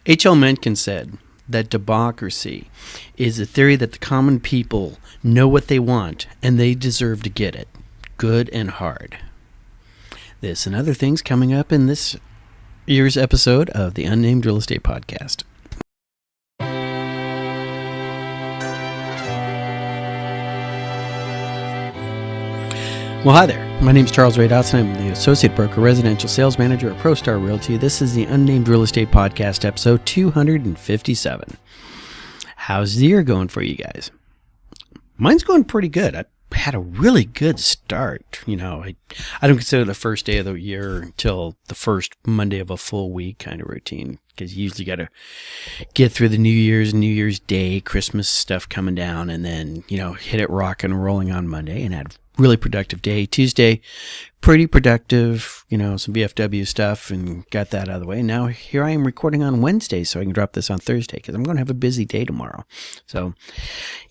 H.L. Mencken said that democracy is a theory that the common people know what they want and they deserve to get it, good and hard. This and other things coming up in this year's episode of the Unnamed Real Estate Podcast. Well, hi there. My name is Charles Ray Dotson. I'm the Associate Broker, Residential Sales Manager at ProStar Realty. This is the Unnamed Real Estate Podcast, episode 257. How's the year going for you guys? Mine's going pretty good. I had a really good start. You know, I don't consider the first day of the year until the first Monday of a full week kind of routine, because you usually got to get through the New Year's Day, Christmas stuff coming down, and then, you know, hit it rocking and rolling on Monday and had really productive day. Tuesday, pretty productive, you know, some VFW stuff and got that out of the way. Now here I am recording on Wednesday so I can drop this on Thursday because I'm going to have a busy day tomorrow. So,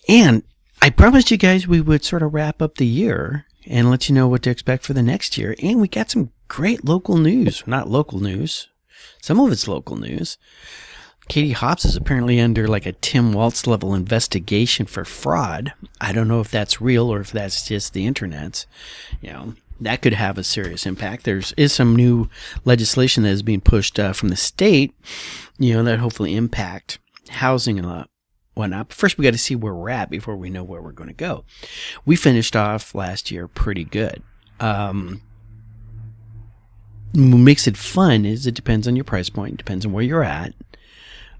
and I promised you guys we would sort of wrap up the year and let you know what to expect for the next year. And we got some great local news. Not local news. Some of it's local news. Katie Hobbs is apparently under like a Tim Waltz level investigation for fraud. I don't know if that's real or if that's just the internet's. You know, that could have a serious impact. There is some new legislation that is being pushed from the state, you know, that hopefully impact housing and whatnot. But first, we got to see where we're at before we know where we're going to go. We finished off last year pretty good. What makes it fun is it depends on your price point, depends on where you're at.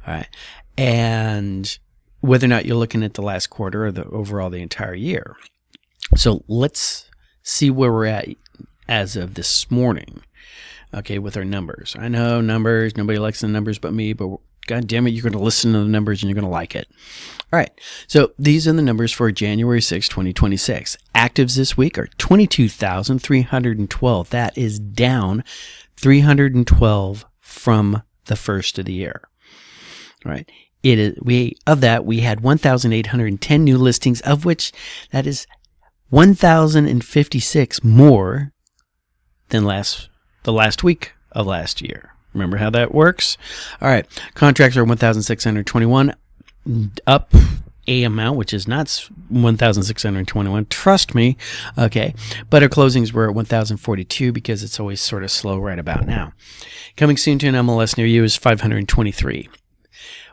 All right. And whether or not you're looking at the last quarter or the entire year. So let's see where we're at as of this morning. Okay, with our numbers. I know numbers, nobody likes the numbers but me, but God damn it, you're going to listen to the numbers and you're going to like it. All right. So these are the numbers for January 6, 2026. Actives this week are 22,312. That is down 312 from the first of the year. Right. We had 1,810 new listings, of which that is 1,056 more than the last week of last year. Remember how that works? All right. Contracts are 1,621, up a amount, which is not 1,621. Trust me. Okay. But our closings were at 1,042 because it's always sort of slow right about now. Coming soon to an MLS near you is 523.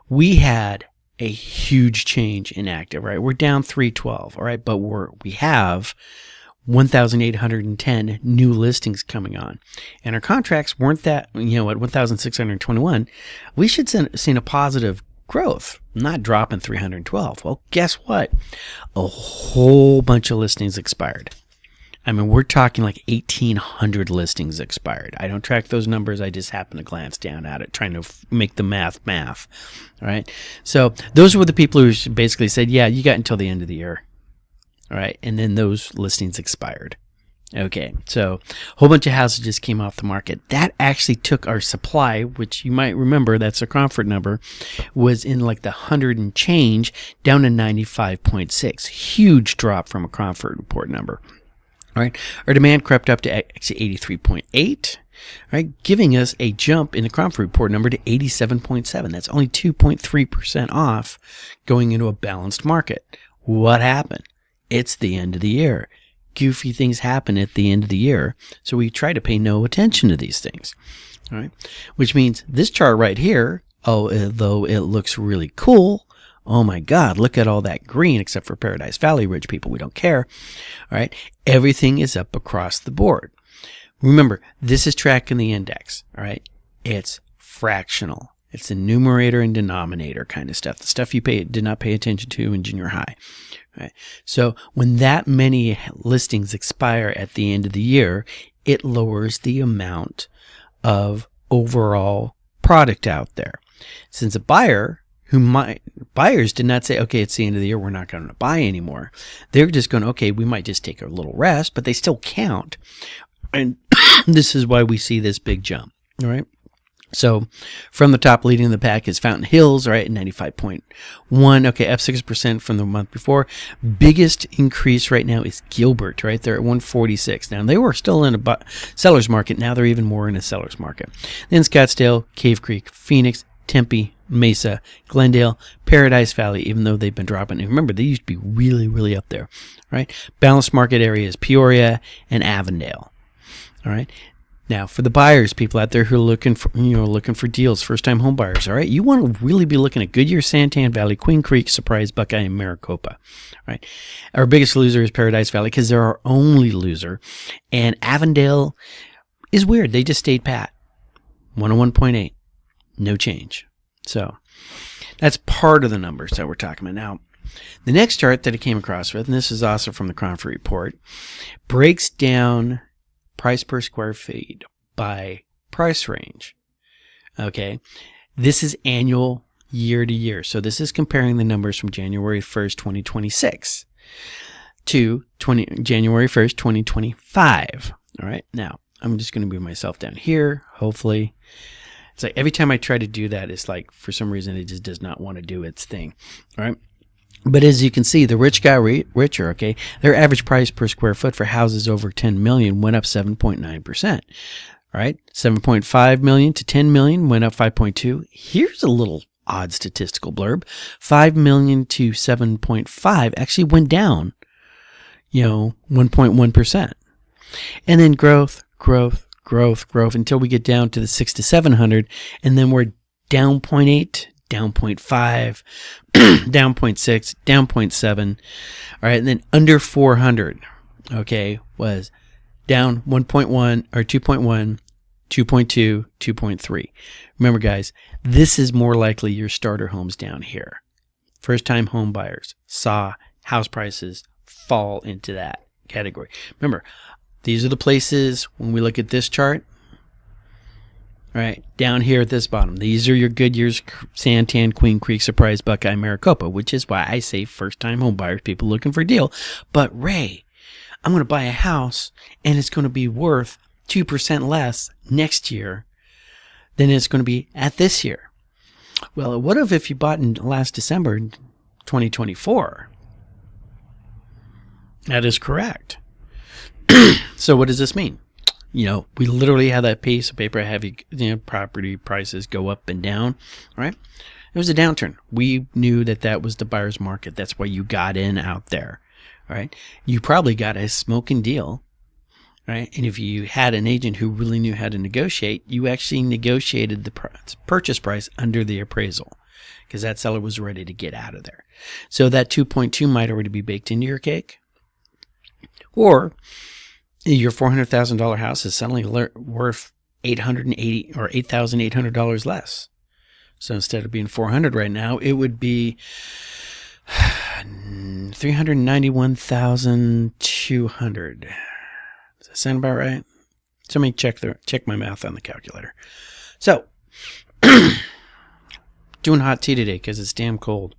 We had a huge change in active, right? We're down 312, all right? But we have 1,810 new listings coming on. And our contracts weren't that, you know, at 1,621. We should have seen a positive growth, not dropping 312. Well, guess what? A whole bunch of listings expired. I mean, we're talking like 1,800 listings expired. I don't track those numbers. I just happen to glance down at it, trying to make the math. All right. So those were the people who basically said, yeah, you got until the end of the year. All right. And then those listings expired. Okay. So a whole bunch of houses just came off the market. That actually took our supply, which you might remember, that's a Cromford number, was in like the 100 and change down to 95.6. Huge drop from a Cromford report number. All right, our demand crept up to actually 83.8, right, giving us a jump in the Cromford report number to 87.7. That's only 2.3% off going into a balanced market. What happened? It's the end of the year. Goofy things happen at the end of the year, so we try to pay no attention to these things. All right, which means this chart right here, although it looks really cool, oh my God, look at all that green, except for Paradise Valley Ridge people. We don't care. All right. Everything is up across the board. Remember, this is tracking the index. All right. It's fractional. It's the numerator and denominator kind of stuff. The stuff you did not pay attention to in junior high. All right. So when that many listings expire at the end of the year, it lowers the amount of overall product out there. Since a buyers did not say, okay, it's the end of the year, we're not going to buy anymore. They're just going, okay, we might just take a little rest, but they still count. And this is why we see this big jump. All right. So from the top, leading the pack is Fountain Hills, right, at 95.1. Okay, up 6% from the month before. Biggest increase right now is Gilbert, right? They're at 146. Now, they were still in a seller's market. Now they're even more in a seller's market. Then Scottsdale, Cave Creek, Phoenix, Tempe, Mesa, Glendale, Paradise Valley, even though they've been dropping. And remember, they used to be really, really up there, right? Balanced market areas, Peoria and Avondale, all right? Now, for the buyers, people out there who are looking for deals, first-time home buyers, all right? You want to really be looking at Goodyear, Santan Valley, Queen Creek, Surprise, Buckeye, and Maricopa, right? Our biggest loser is Paradise Valley because they're our only loser. And Avondale is weird. They just stayed pat. 101.8. No change. So that's part of the numbers that we're talking about. Now, the next chart that I came across with, and this is also from the Cromford Report, breaks down price per square feet by price range. Okay. This is annual, year to year. So this is comparing the numbers from January 1st, 2026 to January 1st, 2025. All right. Now, I'm just going to move myself down here, hopefully. It's like every time I try to do that, it's like for some reason it just does not want to do its thing. All right. But as you can see, the rich got richer, okay? Their average price per square foot for houses over 10 million went up 7.9%. All right? 7.5 million to 10 million went up 5.2. Here's a little odd statistical blurb. 5 million to 7.5 actually went down, 1.1%. And then growth until we get down to the 6 to 700, and then we're down 0.8, down 0.5, down 0.6, down 0.7. All right, and then under 400, okay, was down 1.1 or 2.1, 2.2, 2.3. Remember, guys, this is more likely your starter homes down here. First-time home buyers saw house prices fall into that category. Remember, these are the places, when we look at this chart, right, down here at this bottom, these are your Goodyears, Santan, Queen Creek, Surprise, Buckeye, Maricopa, which is why I say first-time home buyers, people looking for a deal. But, Ray, I'm going to buy a house, and it's going to be worth 2% less next year than it's going to be at this year. Well, what if you bought in last December 2024? That is correct. So what does this mean? We literally had that piece of paper have property prices go up and down, right? It was a downturn. We knew that was the buyer's market. That's why you got in out there, right? You probably got a smoking deal, right? And if you had an agent who really knew how to negotiate, you actually negotiated the purchase price under the appraisal because that seller was ready to get out of there. So that 2.2 might already be baked into your cake. Or your $400,000 house is suddenly worth $880 or $8,800 less. So instead of being $400 right now, it would be $391,200. Does that sound about right? So let me check my math on the calculator. So, doing hot tea today because it's damn cold.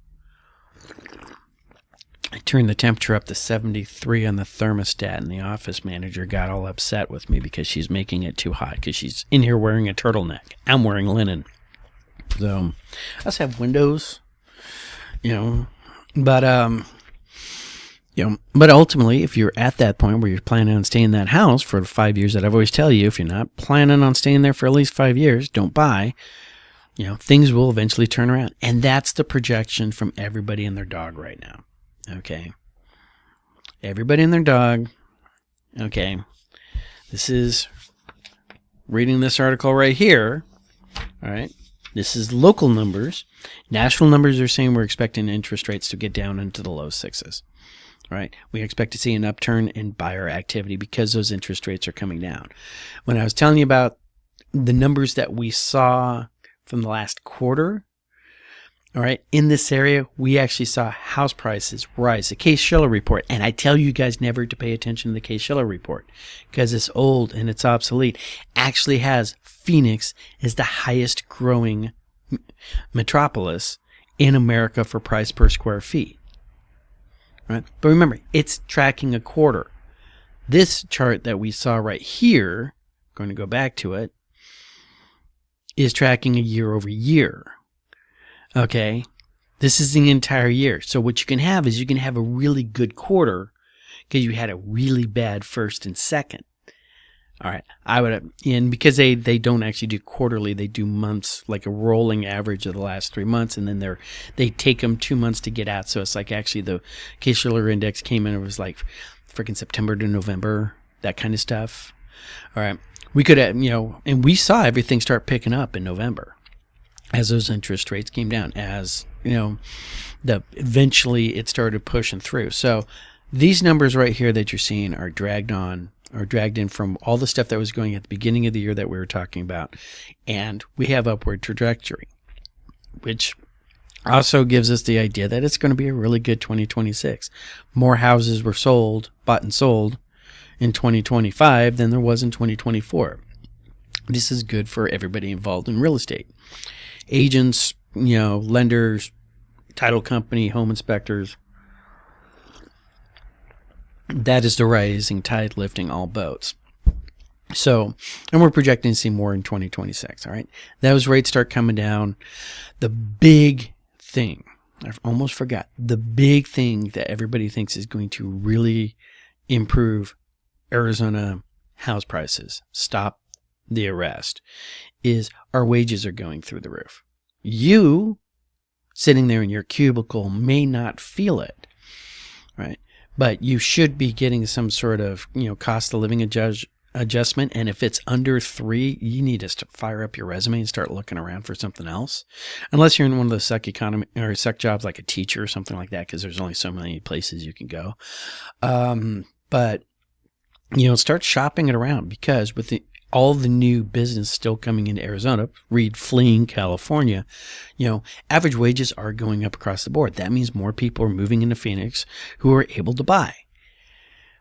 I turned the temperature up to 73 on the thermostat, and the office manager got all upset with me because she's making it too hot because she's in here wearing a turtleneck. I'm wearing linen. So I also have windows, but ultimately, if you're at that point where you're planning on staying in that house for the 5 years that I've always tell you, if you're not planning on staying there for at least 5 years, don't buy. Things will eventually turn around. And that's the projection from everybody and their dog right now. Okay. Everybody and their dog. Okay. This is reading this article right here. All right. This is local numbers. National numbers are saying we're expecting interest rates to get down into the low sixes. All right. We expect to see an upturn in buyer activity because those interest rates are coming down. When I was telling you about the numbers that we saw from the last quarter, all right, in this area, we actually saw house prices rise. The Case-Shiller report, and I tell you guys never to pay attention to the Case-Shiller report because it's old and it's obsolete, actually has Phoenix as the highest growing metropolis in America for price per square feet. All right, but remember, it's tracking a quarter. This chart that we saw right here, going to go back to it, is tracking a year over year. Okay, this is the entire year. So what you can have is you can have a really good quarter because you had a really bad first and second. All right. I would, and because they don't actually do quarterly, they do months, like a rolling average of the last 3 months, and then they take them 2 months to get out. So it's like actually the Case-Shiller index came in, it was like freaking September to November, that kind of stuff. All right. We could, and we saw everything start picking up in November as those interest rates came down, as, eventually it started pushing through. So these numbers right here that you're seeing are dragged in from all the stuff that was going at the beginning of the year that we were talking about. And we have upward trajectory, which also gives us the idea that it's going to be a really good 2026. More houses were bought and sold in 2025 than there was in 2024. This is good for everybody involved in real estate. Agents, lenders, title company, home inspectors. That is the rising tide lifting all boats. So, and we're projecting to see more in 2026, all right? Those rates start coming down. The big thing, I almost forgot, the big thing that everybody thinks is going to really improve Arizona house prices, stop the arrest, is our wages are going through the roof. You, sitting there in your cubicle, may not feel it, right? But you should be getting some sort of, cost of living adjustment. And if it's under 3, you need to fire up your resume and start looking around for something else. Unless you're in one of those suck economy or suck jobs like a teacher or something like that, because there's only so many places you can go. But start shopping it around, because with all the new business still coming into Arizona, read fleeing California, average wages are going up across the board. That means more people are moving into Phoenix who are able to buy,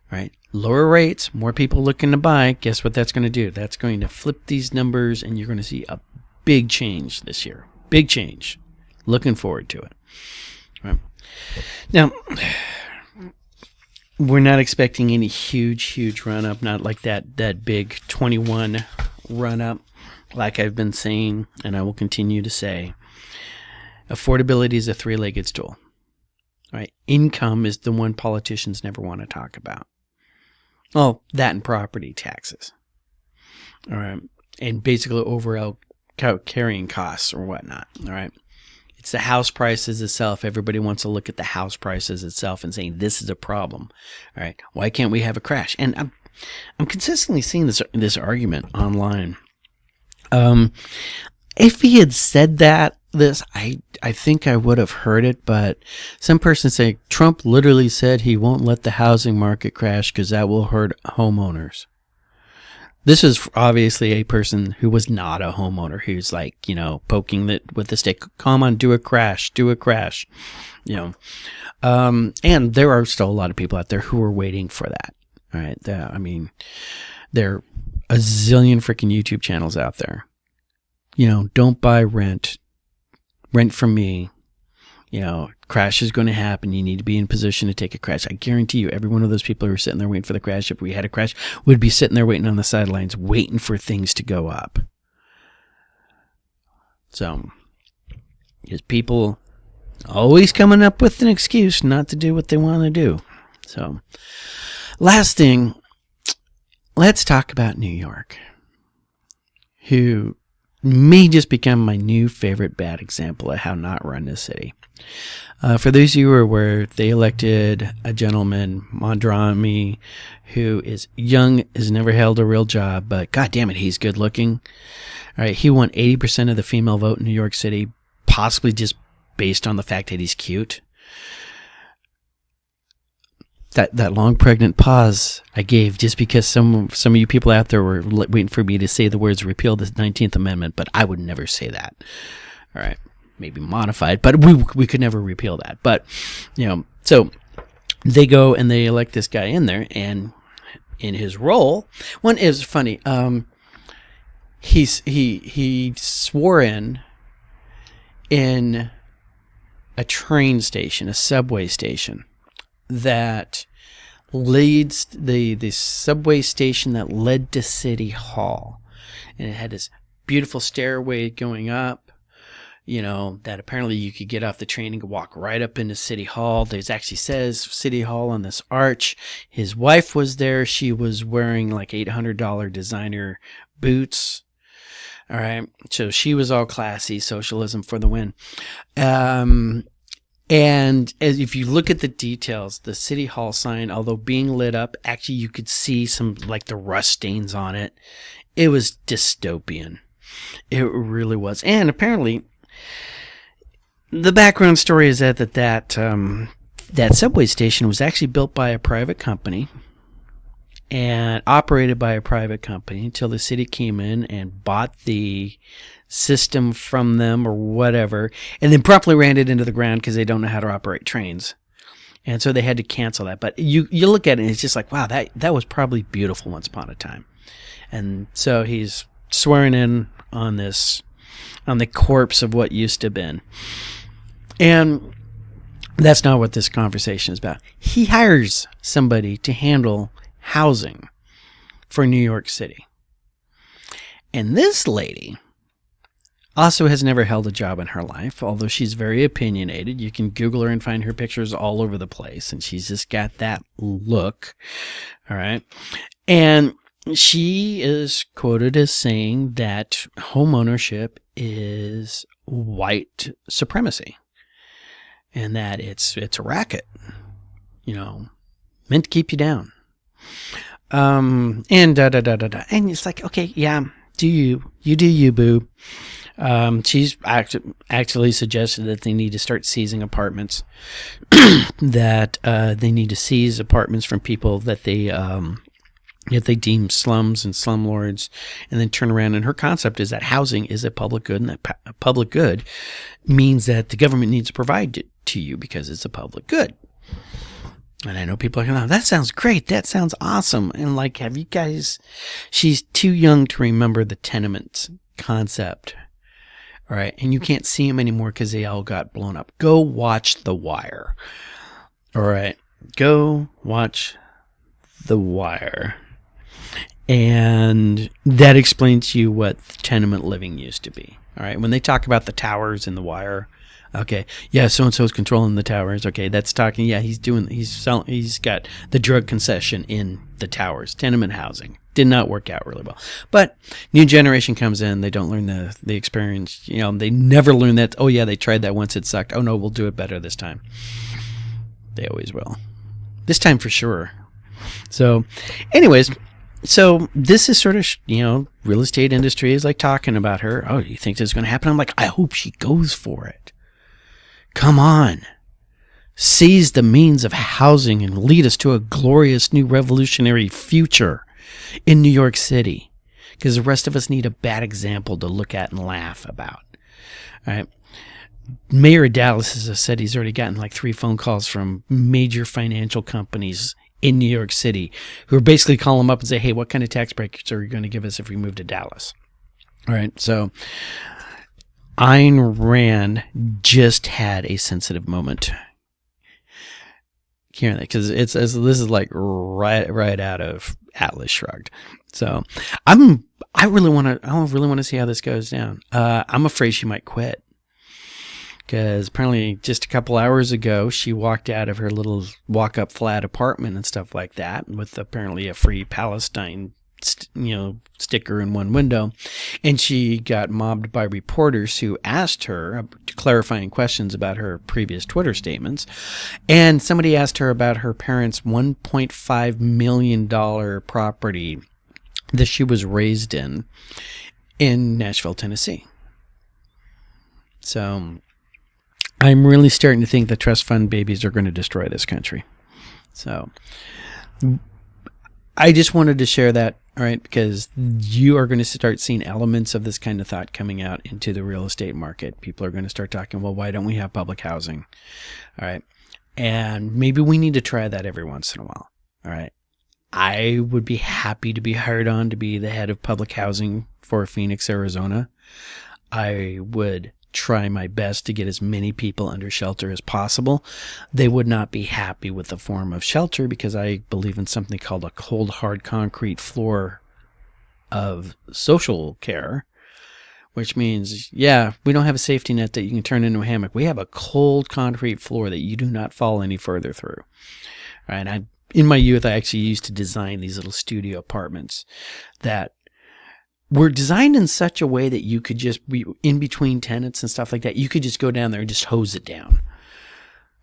right? Lower rates, more people looking to buy. Guess what that's going to do? That's going to flip these numbers, and you're going to see a big change this year. Big change. Looking forward to it. Right. Now, we're not expecting any huge run up, not like that big 21 run up, like I've been saying, and I will continue to say. Affordability is a 3-legged stool. Right? Income is the one politicians never want to talk about. Oh, that and property taxes. All right. And basically overall carrying costs or whatnot. All right. It's the house prices itself. Everybody wants to look at the house prices itself and saying this is a problem. All right, why can't we have a crash? And I'm consistently seeing this argument online. If he had said this, I think I would have heard it. But some person say Trump literally said he won't let the housing market crash because that will hurt homeowners. This is obviously a person who was not a homeowner, who's like, poking it with the stick. Come on, do a crash. And there are still a lot of people out there who are waiting for that. All right. There are a zillion freaking YouTube channels out there. Don't buy rent from me. Crash is going to happen. You need to be in position to take a crash. I guarantee you, every one of those people who are sitting there waiting for the crash, if we had a crash, would be sitting there waiting on the sidelines, waiting for things to go up. So, because people always coming up with an excuse not to do what they want to do. So, last thing, let's talk about New York, who may just become my new favorite bad example of how not run this city. For those of you who are aware, they elected a gentleman, Mondrami, who is young, has never held a real job, but God damn it, he's good looking. All right, he won 80% of the female vote in New York City, possibly just based on the fact that he's cute. That long pregnant pause I gave just because some of you people out there were waiting for me to say the words repeal the 19th Amendment, but I would never say that. All right, maybe modified, but we could never repeal that. But so they go and they elect this guy in there, and in his role, one is funny. He swore in a train station, a subway station, that leads the subway station that led to City Hall. And it had this beautiful stairway going up that apparently you could get off the train and walk right up into City Hall. There's actually says City Hall on this arch. His wife was there. She was wearing like $800 designer boots. All right. So she was all classy, socialism for the win. And if you look at the details, the City Hall sign, although being lit up, actually you could see some like the rust stains on it. It was dystopian. It really was. And apparently the background story is that subway station was actually built by a private company and operated by a private company until the city came in and bought the system from them or whatever, and then promptly ran it into the ground because they don't know how to operate trains. And so they had to cancel that. But you look at it and it's just like, wow, that was probably beautiful once upon a time. And so he's swearing in on the corpse of what used to have been. And that's not what this conversation is about. He hires somebody to handle housing for New York City. And this lady also has never held a job in her life, although she's very opinionated. You can Google her and find her pictures all over the place, and she's just got that look. All right. And she is quoted as saying that home ownership is white supremacy and that it's a racket, meant to keep you down. And And it's like, okay, yeah, you do you, boo. She's actually suggested that they need to start seizing apartments, that they need to seize apartments from people that they deem slums and slumlords, and then turn around. And her concept is that housing is a public good, and that public good means that the government needs to provide it to you because it's a public good. And I know people are like, oh, that sounds great. That sounds awesome. And like, have you guys, she's too young to remember the tenements concept. All right. And you can't see them anymore because they all got blown up. Go watch The Wire. All right. Go watch The Wire. And that explains to you what tenement living used to be. All right. When they talk about the towers in The Wire, okay, yeah, so-and-so is controlling the towers. Okay, that's talking, yeah, he's got the drug concession in the towers. Tenement housing. Did not work out really well. But new generation comes in, they don't learn the experience. They never learn that, oh yeah, they tried that once, it sucked. Oh no, we'll do it better this time. They always will. This time for sure. So, anyways, so this is sort of, real estate industry is like talking about her. Oh, you think this is going to happen? I'm like, I hope she goes for it. Come on. Seize the means of housing and lead us to a glorious new revolutionary future in New York City. Because the rest of us need a bad example to look at and laugh about. All right. Mayor of Dallas has said he's already gotten like 3 phone calls from major financial companies in New York City who are basically calling him up and say, hey, what kind of tax breaks are you going to give us if we move to Dallas? All right. So Ayn Rand just had a sensitive moment hearing that, because this is like right out of Atlas Shrugged. So I really want to see how this goes down. I'm afraid she might quit, because apparently just a couple hours ago she walked out of her little walk-up flat apartment and stuff like that with apparently a Free Palestine sticker in one window, and she got mobbed by reporters who asked her clarifying questions about her previous Twitter statements. And somebody asked her about her parents' $1.5 million property that she was raised in Nashville, Tennessee. So I'm really starting to think the trust fund babies are going to destroy this country. So I just wanted to share that, all right, because you are going to start seeing elements of this kind of thought coming out into the real estate market. People are going to start talking, well, why don't we have public housing? All right. And maybe we need to try that every once in a while. All right. I would be happy to be hired on to be the head of public housing for Phoenix, Arizona. I would try my best to get as many people under shelter as possible. They would not be happy with the form of shelter because I believe in something called a cold, hard concrete floor of social care, which means, yeah, we don't have a safety net that you can turn into a hammock. We have a cold concrete floor that you do not fall any further through. All right. In my youth, I actually used to design these little studio apartments that were designed in such a way that you could just be in between tenants and stuff like that. You could just go down there and just hose it down.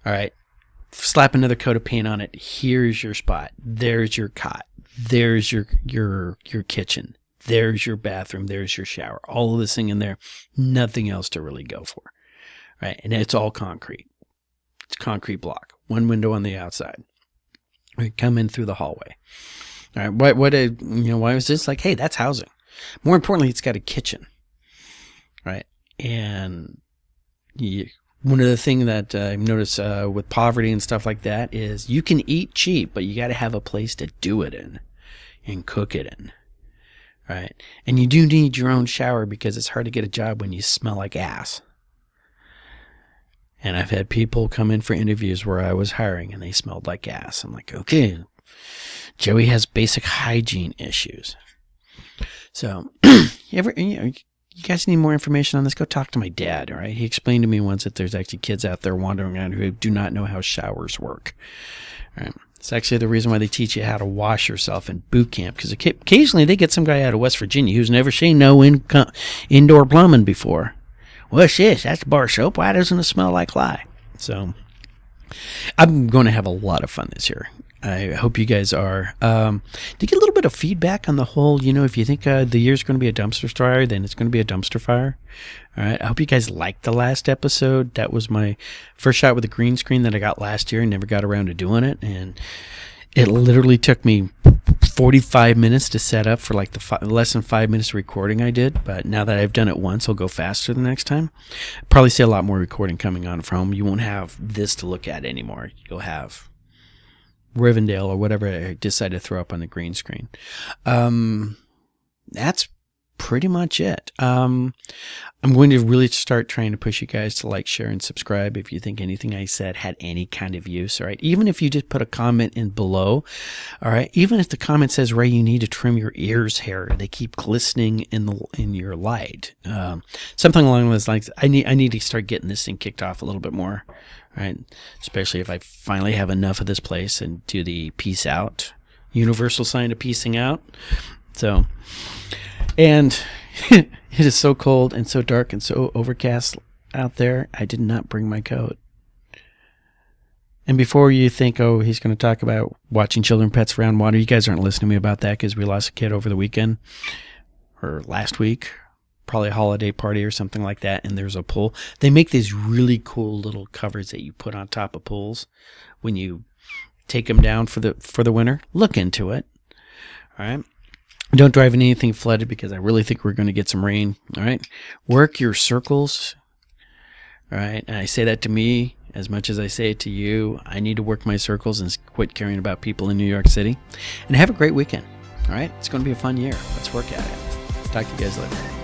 All right. Slap another coat of paint on it. Here's your spot. There's your cot. There's your kitchen. There's your bathroom. There's your shower. All of this thing in there. Nothing else to really go for. Right. And it's all concrete. It's concrete block. One window on the outside. We come in through the hallway. All right. Why was this? Like, hey, that's housing. More importantly, it's got a kitchen. Right. And one of the things that I've noticed with poverty and stuff like that is you can eat cheap, but you got to have a place to do it in and cook it in. Right. And you do need your own shower because it's hard to get a job when you smell like ass. And I've had people come in for interviews where I was hiring and they smelled like ass. I'm like, okay, Joey has basic hygiene issues. So, you guys need more information on this? Go talk to my dad, all right? He explained to me once that there's actually kids out there wandering around who do not know how showers work. All right. It's actually the reason why they teach you how to wash yourself in boot camp, because occasionally they get some guy out of West Virginia who's never seen no indoor plumbing before. What's this? That's bar soap. Why doesn't it smell like lye? So I'm going to have a lot of fun this year. I hope you guys are. To get a little bit of feedback on the whole, if you think the year's going to be a dumpster fire, then it's going to be a dumpster fire. All right. I hope you guys liked the last episode. That was my first shot with a green screen that I got last year and never got around to doing it. And it literally took me 45 minutes to set up for like the less than 5 minutes of recording I did. But now that I've done it once, I'll go faster the next time. Probably see a lot more recording coming on from home. You won't have this to look at anymore. You'll have Rivendell or whatever I decide to throw up on the green screen. That's pretty much it. I'm going to really start trying to push you guys to like, share, and subscribe if you think anything I said had any kind of use. All right. Even if you just put a comment in below. All right. Even if the comment says, Ray, you need to trim your ears hair. They keep glistening in your light. Something along those lines. I need to start getting this thing kicked off a little bit more. Right. Especially if I finally have enough of this place and do the peace out, universal sign of peacing out. So, and it is so cold and so dark and so overcast out there. I did not bring my coat. And before you think, oh, he's going to talk about watching children, pets around water, you guys aren't listening to me about that because we lost a kid over the weekend or last week. Probably a holiday party or something like that, and there's a pool. They make these really cool little covers that you put on top of pools when you take them down for the winter. Look into it. All right. Don't drive in anything flooded because I really think we're going to get some rain. All right. Work your circles. All right. And I say that to me as much as I say it to you. I need to work my circles and quit caring about people in New York City. And have a great weekend. All right. It's going to be a fun year. Let's work at it. Talk to you guys later.